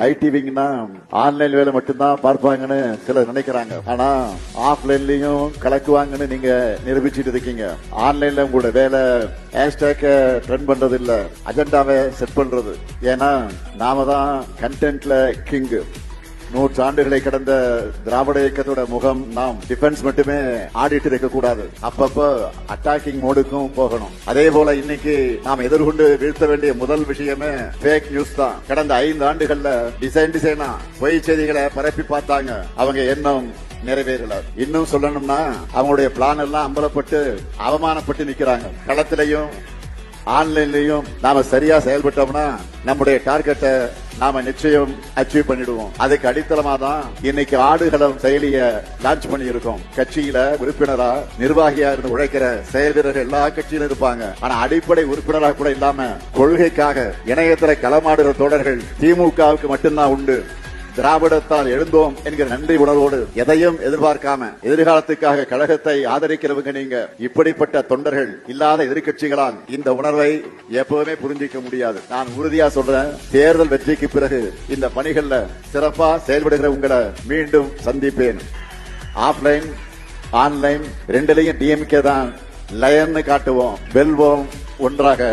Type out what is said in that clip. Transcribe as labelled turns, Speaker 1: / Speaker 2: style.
Speaker 1: ID விங்னா online வேலை மட்டும்தான் பார்ப்பாங்கன்னு சிலர் நினைக்கிறாங்க. ஆனா ஆஃப்லைன்லயும் கலக்குவாங்கன்னு நீங்க நிரூபிச்சுட்டு இருக்கீங்க. ஆன்லைன்ல உங்களோட வேலை ஹேஷ்டேக்க ட்ரெண்ட் பண்றது இல்ல, அஜெண்டாவை செட் பண்றது. ஏன்னா நாம தான் கண்டென்ட்ல கிங். நூற்றாண்டுகளை கடந்த திராவிட இயக்கத்தோட முகம் நாம் டிஃபென்ஸ் மட்டுமே ஆடிட்டு இருக்க கூடாது, அப்பப்ப அட்டாக்கிங் மோடுக்கும் போகணும். அதே போல இன்னைக்கு நாம் எதிர்கொண்டு வீழ்த்த வேண்டிய முதல் விஷயமே ஃபேக் நியூஸ் தான். கடந்த 5 ஆண்டுகள்ல டிசைனா பொய் செய்திகளை பரப்பி பார்த்தாங்க. அவங்க எண்ணம் நிறைவேறல. இன்னும் சொல்லணும்னா அவங்களுடைய பிளான் எல்லாம் அம்பலப்பட்டு அவமானப்பட்டு நிக்கிறாங்க. களத்திலையும் ஆன்லைன்லயும் நாம சரியா செயல்பட்டோம்னா நம்முடைய டார்கெட்டை நாம நிச்சயம் அச்சீவ் பண்ணிடுவோம். அதுக்கு அடித்தளமா தான் இன்னைக்கு ஆடுகளம் செயலிய லான்ச் பண்ணி இருக்கோம். கட்சியில உறுப்பினரா நிர்வாகியா இருந்து உழைக்கிற செயல் வீரர்கள் எல்லா கட்சியிலும் இருப்பாங்க. ஆனா அடிப்படை உறுப்பினரா கூட இல்லாம கொள்கைக்காக இணையத்துல களமாடுகிற தோழர்கள் திமுகவுக்கு மட்டும்தான் உண்டு. திராவிடத்தால் எழுந்தோம் என்கிற நன்றி உணர்வோடு எதையும் எதிர்பார்க்காம எதிர்காலத்துக்காக கழகத்தை ஆதரிக்கிறவங்க நீங்க. இப்படிப்பட்ட தொண்டர்கள் இல்லாத எதிர்கட்சிகளால் இந்த உணர்வை எப்பவுமே புரிஞ்சிக்க முடியாது. நான் உறுதியா சொல்றேன், தேர்தல் வெற்றிக்கு பிறகு இந்த பணிகள்ல சிறப்பா செயல்படுகிற உங்களை மீண்டும் சந்திப்பேன். ஆஃப்லைன் ஆன்லைன் ரெண்டுலையும் டிஎம்கே தான் லயன்னு காட்டுவோம், வெல்வோம் ஒன்றாக.